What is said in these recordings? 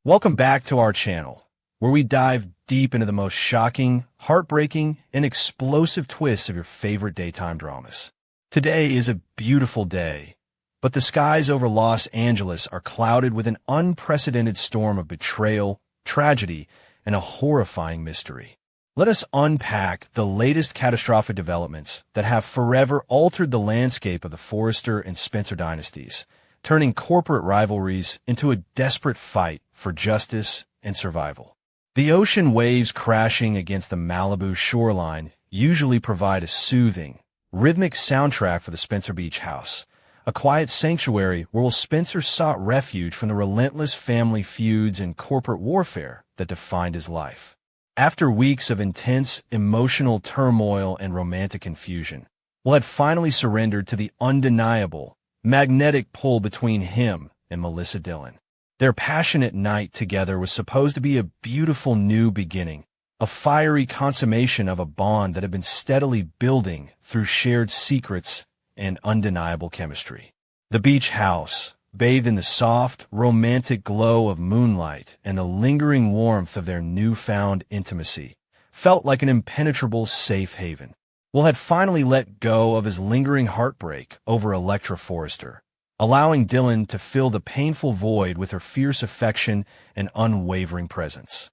Welcome back to our channel, where we dive deep into the most shocking, heartbreaking, and explosive twists of your favorite daytime dramas. Today is a beautiful day, but the skies over Los Angeles are clouded with an unprecedented storm of betrayal, tragedy, and a horrifying mystery. Let us unpack the latest catastrophic developments that have forever altered the landscape of the Forrester and Spencer dynasties, turning corporate rivalries into a desperate fight for justice and survival. The ocean waves crashing against the Malibu shoreline usually provide a soothing, rhythmic soundtrack for the Spencer Beach house, a quiet sanctuary where Spencer sought refuge from the relentless family feuds and corporate warfare that defined his life. After weeks of intense emotional turmoil and romantic confusion, Will had finally surrendered to the undeniable, magnetic pull between him and Melissa Dillon. Their passionate night together was supposed to be a beautiful new beginning, a fiery consummation of a bond that had been steadily building through shared secrets and undeniable chemistry. The beach house, bathed in the soft, romantic glow of moonlight and the lingering warmth of their newfound intimacy, felt like an impenetrable safe haven. Will had finally let go of his lingering heartbreak over Electra Forrester, allowing Dillon to fill the painful void with her fierce affection and unwavering presence.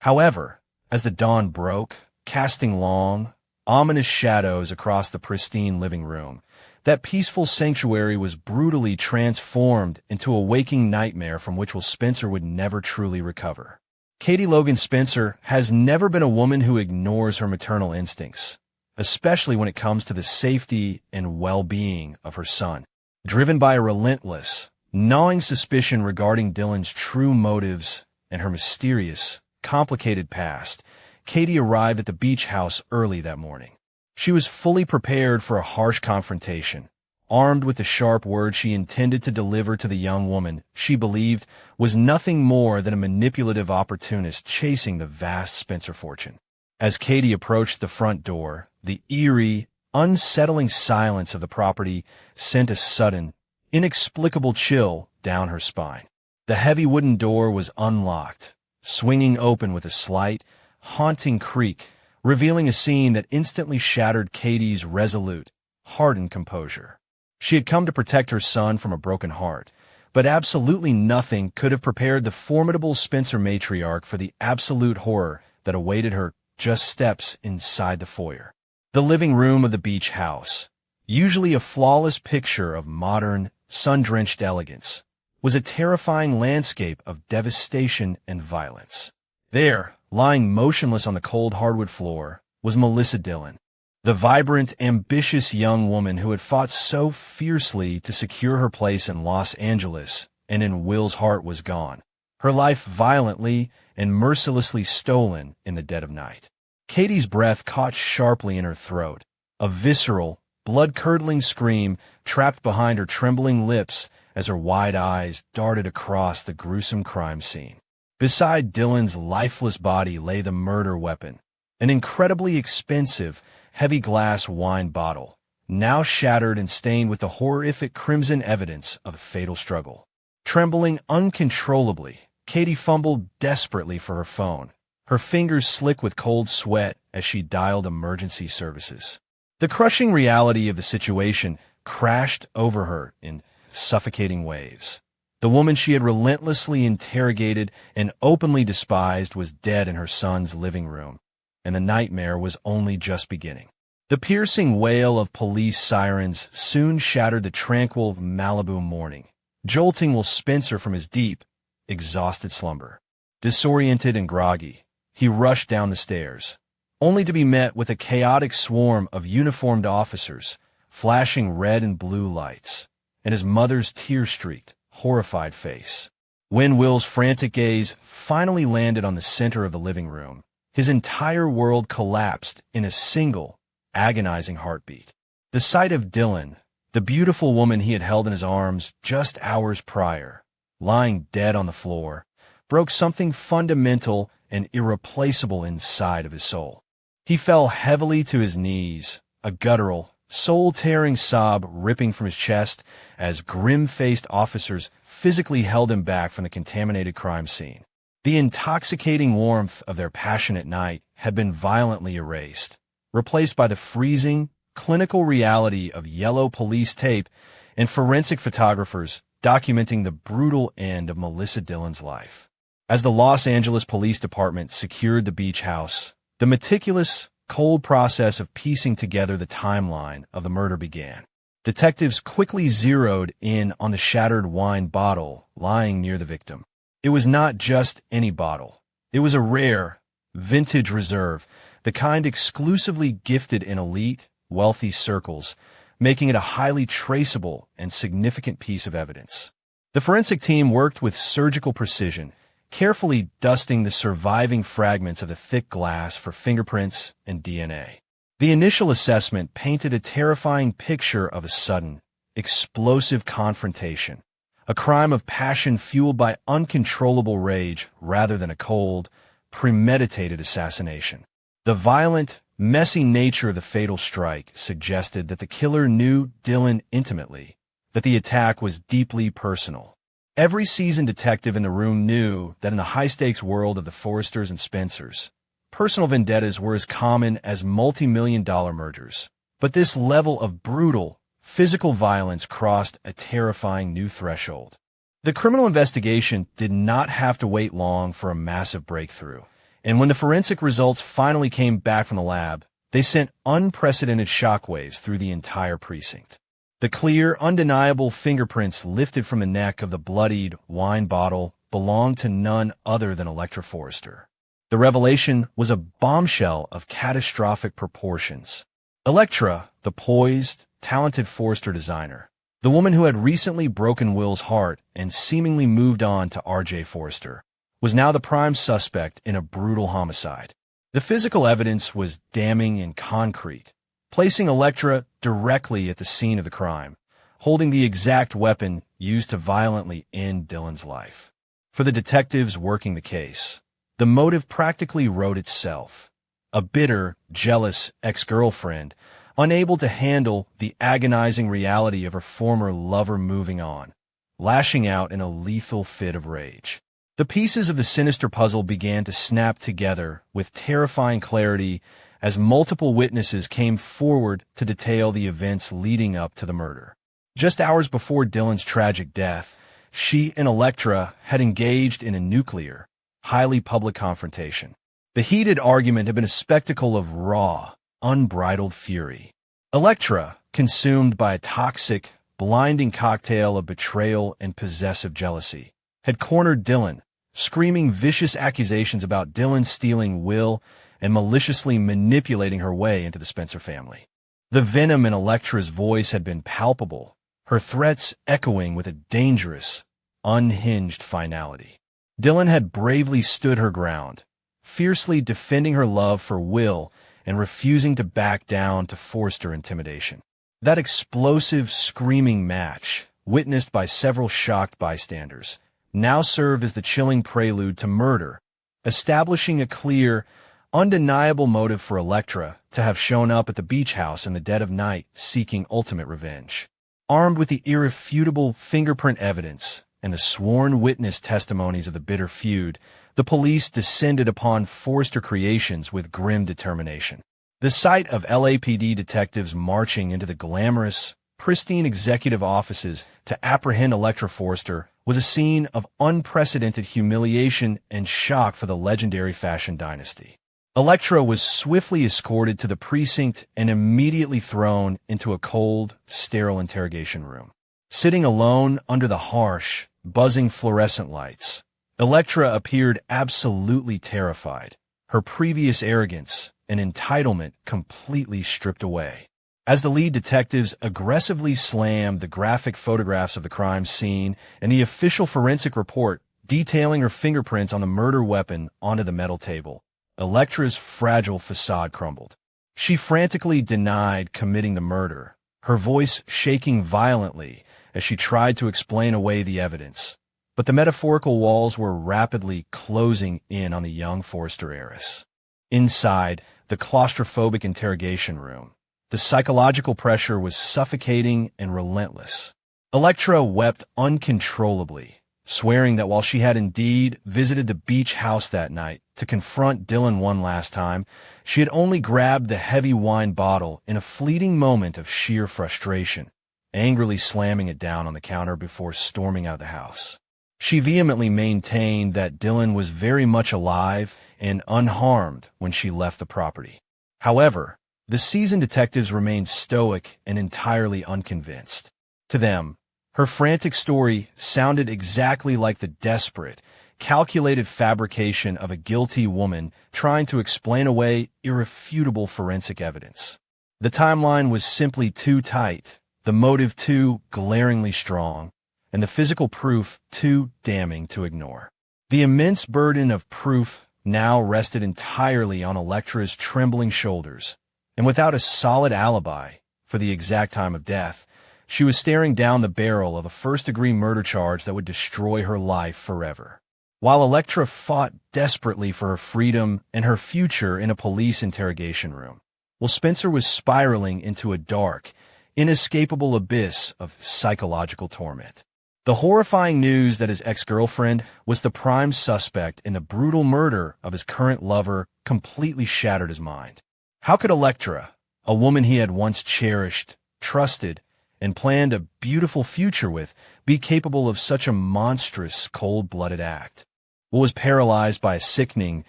However, as the dawn broke, casting long, ominous shadows across the pristine living room, that peaceful sanctuary was brutally transformed into a waking nightmare from which Will Spencer would never truly recover. Katie Logan Spencer has never been a woman who ignores her maternal instincts, especially when it comes to the safety and well-being of her son. Driven by a relentless, gnawing suspicion regarding Dillon's true motives and her mysterious, complicated past, Katie arrived at the beach house early that morning. She was fully prepared for a harsh confrontation, armed with the sharp words she intended to deliver to the young woman she believed was nothing more than a manipulative opportunist chasing the vast Spencer fortune. As Katie approached the front door, the eerie, unsettling silence of the property sent a sudden, inexplicable chill down her spine. The heavy wooden door was unlocked, swinging open with a slight, haunting creak, revealing a scene that instantly shattered Katie's resolute, hardened composure. She had come to protect her son from a broken heart, but absolutely nothing could have prepared the formidable Spencer matriarch for the absolute horror that awaited her just steps inside the foyer. The living room of the beach house, usually a flawless picture of modern, sun-drenched elegance, was a terrifying landscape of devastation and violence. There, lying motionless on the cold hardwood floor, was Melissa Dillon, the vibrant, ambitious young woman who had fought so fiercely to secure her place in Los Angeles and in Will's heart was gone, her life violently and mercilessly stolen in the dead of night. Katie's breath caught sharply in her throat, a visceral, blood-curdling scream trapped behind her trembling lips as her wide eyes darted across the gruesome crime scene. Beside Dillon's lifeless body lay the murder weapon, an incredibly expensive, heavy-glass wine bottle, now shattered and stained with the horrific crimson evidence of a fatal struggle. Trembling uncontrollably, Katie fumbled desperately for her phone, her fingers slick with cold sweat as she dialed emergency services. The crushing reality of the situation crashed over her in suffocating waves. The woman she had relentlessly interrogated and openly despised was dead in her son's living room, and the nightmare was only just beginning. The piercing wail of police sirens soon shattered the tranquil Malibu morning, jolting Will Spencer from his deep, exhausted slumber. Disoriented and groggy, he rushed down the stairs, only to be met with a chaotic swarm of uniformed officers, flashing red and blue lights, and his mother's tear-streaked, horrified face. When Will's frantic gaze finally landed on the center of the living room, his entire world collapsed in a single, agonizing heartbeat. The sight of Dillon, the beautiful woman he had held in his arms just hours prior, lying dead on the floor, broke something fundamental and irreplaceable inside of his soul. He fell heavily to his knees, a guttural, soul-tearing sob ripping from his chest as grim-faced officers physically held him back from the contaminated crime scene. The intoxicating warmth of their passionate night had been violently erased, replaced by the freezing, clinical reality of yellow police tape and forensic photographers documenting the brutal end of Melissa Dillon's life. As the Los Angeles Police Department secured the beach house, the meticulous, cold process of piecing together the timeline of the murder began. Detectives quickly zeroed in on the shattered wine bottle lying near the victim. It was not just any bottle. It was a rare, vintage reserve, the kind exclusively gifted in elite, wealthy circles, making it a highly traceable and significant piece of evidence. The forensic team worked with surgical precision, carefully dusting the surviving fragments of the thick glass for fingerprints and DNA. The initial assessment painted a terrifying picture of a sudden, explosive confrontation, a crime of passion fueled by uncontrollable rage rather than a cold, premeditated assassination. The violent, messy nature of the fatal strike suggested that the killer knew Dillon intimately, that the attack was deeply personal. Every seasoned detective in the room knew that in the high-stakes world of the Forresters and Spencers, personal vendettas were as common as multi-million-dollar mergers. But this level of brutal, physical violence crossed a terrifying new threshold. The criminal investigation did not have to wait long for a massive breakthrough, and when the forensic results finally came back from the lab, they sent unprecedented shockwaves through the entire precinct. The clear, undeniable fingerprints lifted from the neck of the bloodied wine bottle belonged to none other than Electra Forrester. The revelation was a bombshell of catastrophic proportions. Electra, the poised, talented Forrester designer, the woman who had recently broken Will's heart and seemingly moved on to R.J. Forrester, was now the prime suspect in a brutal homicide. The physical evidence was damning and concrete, placing Electra directly at the scene of the crime, holding the exact weapon used to violently end Dillon's life. For the detectives working the case, the motive practically wrote itself. A bitter, jealous ex-girlfriend, unable to handle the agonizing reality of her former lover moving on, lashing out in a lethal fit of rage. The pieces of the sinister puzzle began to snap together with terrifying clarity as multiple witnesses came forward to detail the events leading up to the murder. Just hours before Dillon's tragic death, she and Electra had engaged in a nuclear, highly public confrontation. The heated argument had been a spectacle of raw, unbridled fury. Electra, consumed by a toxic, blinding cocktail of betrayal and possessive jealousy, had cornered Dillon, screaming vicious accusations about Dillon stealing Will and maliciously manipulating her way into the Spencer family. The venom in Electra's voice had been palpable, her threats echoing with a dangerous, unhinged finality. Dillon had bravely stood her ground, fiercely defending her love for Will and refusing to back down to Forrester intimidation. That explosive, screaming match, witnessed by several shocked bystanders, now served as the chilling prelude to murder, establishing a clear, undeniable motive for Electra to have shown up at the beach house in the dead of night seeking ultimate revenge. Armed with the irrefutable fingerprint evidence and the sworn witness testimonies of the bitter feud, the police descended upon Forrester Creations with grim determination. The sight of LAPD detectives marching into the glamorous, pristine executive offices to apprehend Electra Forrester was a scene of unprecedented humiliation and shock for the legendary fashion dynasty. Electra was swiftly escorted to the precinct and immediately thrown into a cold, sterile interrogation room. Sitting alone under the harsh, buzzing fluorescent lights, Electra appeared absolutely terrified, her previous arrogance and entitlement completely stripped away. As the lead detectives aggressively slammed the graphic photographs of the crime scene and the official forensic report detailing her fingerprints on the murder weapon onto the metal table, Electra's fragile facade crumbled. She frantically denied committing the murder, her voice shaking violently as she tried to explain away the evidence. But the metaphorical walls were rapidly closing in on the young Forrester heiress. Inside the claustrophobic interrogation room, the psychological pressure was suffocating and relentless. Electra wept uncontrollably, swearing that while she had indeed visited the beach house that night to confront Dylan one last time, she had only grabbed the heavy wine bottle in a fleeting moment of sheer frustration, angrily slamming it down on the counter before storming out of the house. She vehemently maintained that Dylan was very much alive and unharmed when she left the property. However, the seasoned detectives remained stoic and entirely unconvinced. To them, her frantic story sounded exactly like the desperate, calculated fabrication of a guilty woman trying to explain away irrefutable forensic evidence. The timeline was simply too tight, the motive too glaringly strong, and the physical proof too damning to ignore. The immense burden of proof now rested entirely on Electra's trembling shoulders, and without a solid alibi for the exact time of death, she was staring down the barrel of a first-degree murder charge that would destroy her life forever. While Electra fought desperately for her freedom and her future in a police interrogation room, Spencer was spiraling into a dark, inescapable abyss of psychological torment. The horrifying news that his ex-girlfriend was the prime suspect in the brutal murder of his current lover completely shattered his mind. How could Electra, a woman he had once cherished, trusted, and planned a beautiful future with, be capable of such a monstrous, cold-blooded act? Will was paralyzed by a sickening,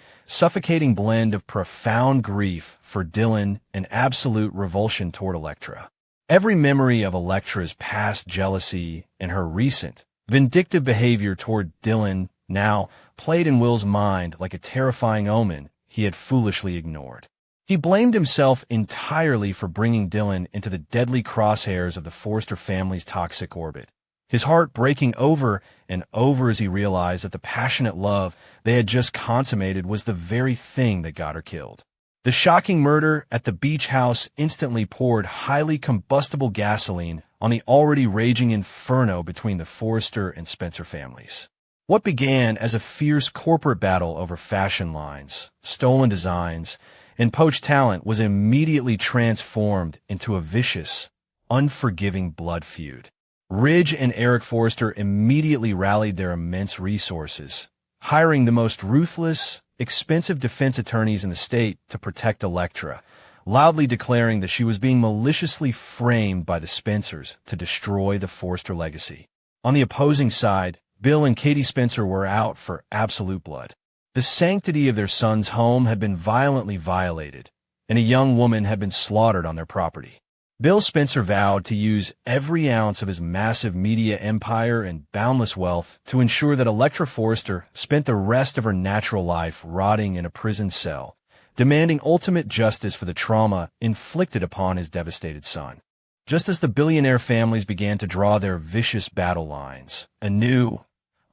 suffocating blend of profound grief for Dylan and absolute revulsion toward Electra. Every memory of Electra's past jealousy and her recent, vindictive behavior toward Dylan now played in Will's mind like a terrifying omen he had foolishly ignored. He blamed himself entirely for bringing Dylan into the deadly crosshairs of the Forrester family's toxic orbit, his heart breaking over and over as he realized that the passionate love they had just consummated was the very thing that got her killed. The shocking murder at the beach house instantly poured highly combustible gasoline on the already raging inferno between the Forrester and Spencer families. What began as a fierce corporate battle over fashion lines, stolen designs, and poached talent was immediately transformed into a vicious, unforgiving blood feud. Ridge and Eric Forrester immediately rallied their immense resources, hiring the most ruthless, expensive defense attorneys in the state to protect Electra, loudly declaring that she was being maliciously framed by the Spencers to destroy the Forrester legacy. On the opposing side, Bill and Katie Spencer were out for absolute blood. The sanctity of their son's home had been violently violated, and a young woman had been slaughtered on their property. Bill Spencer vowed to use every ounce of his massive media empire and boundless wealth to ensure that Electra Forrester spent the rest of her natural life rotting in a prison cell, demanding ultimate justice for the trauma inflicted upon his devastated son. Just as the billionaire families began to draw their vicious battle lines, a new,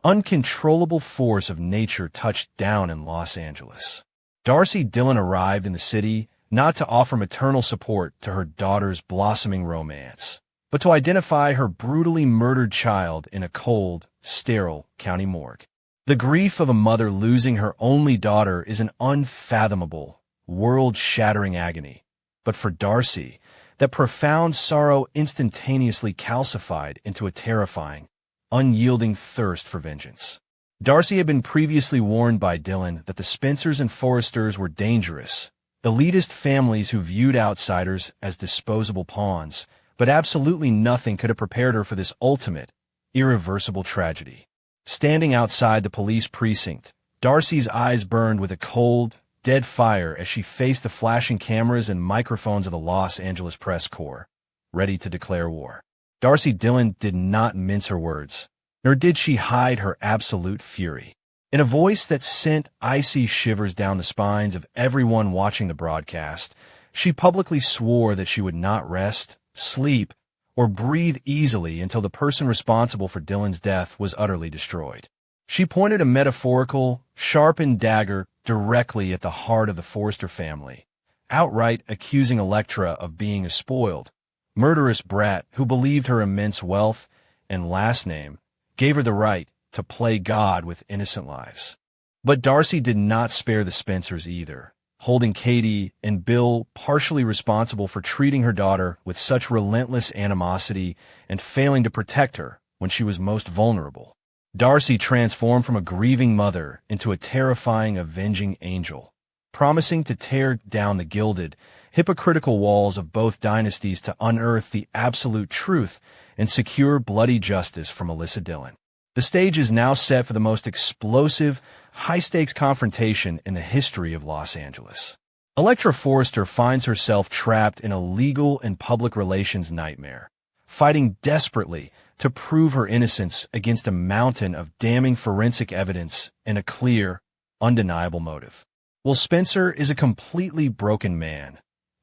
uncontrollable force of nature touched down in Los Angeles. Darcy Dillon arrived in the city not to offer maternal support to her daughter's blossoming romance, but to identify her brutally murdered child in a cold, sterile county morgue. The grief of a mother losing her only daughter is an unfathomable, world-shattering agony. But for Darcy, that profound sorrow instantaneously calcified into a terrifying, unyielding thirst for vengeance. Darcy had been previously warned by Dylan that the Spencers and Forresters were dangerous, elitist families who viewed outsiders as disposable pawns, but absolutely nothing could have prepared her for this ultimate, irreversible tragedy. Standing outside the police precinct, Darcy's eyes burned with a cold, dead fire as she faced the flashing cameras and microphones of the Los Angeles Press Corps, ready to declare war. Darcy Dillon did not mince her words, nor did she hide her absolute fury. In a voice that sent icy shivers down the spines of everyone watching the broadcast, she publicly swore that she would not rest, sleep, or breathe easily until the person responsible for Dylan's death was utterly destroyed. She pointed a metaphorical, sharpened dagger directly at the heart of the Forrester family, outright accusing Electra of being a spoiled, murderous brat who believed her immense wealth and last name gave her the right to play God with innocent lives. But Darcy did not spare the Spencers either, holding Katie and Bill partially responsible for treating her daughter with such relentless animosity and failing to protect her when she was most vulnerable. Darcy transformed from a grieving mother into a terrifying, avenging angel, promising to tear down the gilded, hypocritical walls of both dynasties to unearth the absolute truth and secure bloody justice for Melissa Dillon. The stage is now set for the most explosive, high-stakes confrontation in the history of Los Angeles. Electra Forrester finds herself trapped in a legal and public relations nightmare, fighting desperately to prove her innocence against a mountain of damning forensic evidence and a clear, undeniable motive. Well, Spencer is a completely broken man,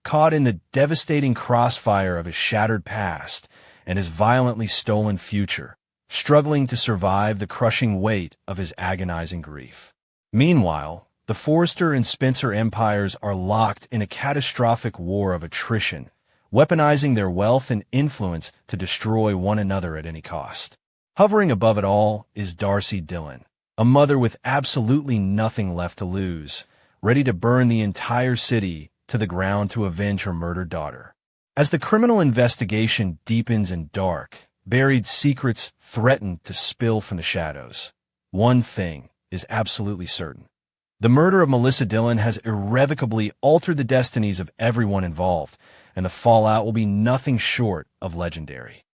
caught in the devastating crossfire of his shattered past and his violently stolen future, struggling to survive the crushing weight of his agonizing grief. Meanwhile, the Forrester and Spencer empires are locked in a catastrophic war of attrition, weaponizing their wealth and influence to destroy one another at any cost. Hovering above it all is Darcy Dillon, a mother with absolutely nothing left to lose, ready to burn the entire city to the ground to avenge her murdered daughter. As the criminal investigation deepens and dark, buried secrets threaten to spill from the shadows, one thing is absolutely certain. The murder of Melissa Dillon has irrevocably altered the destinies of everyone involved, and the fallout will be nothing short of legendary.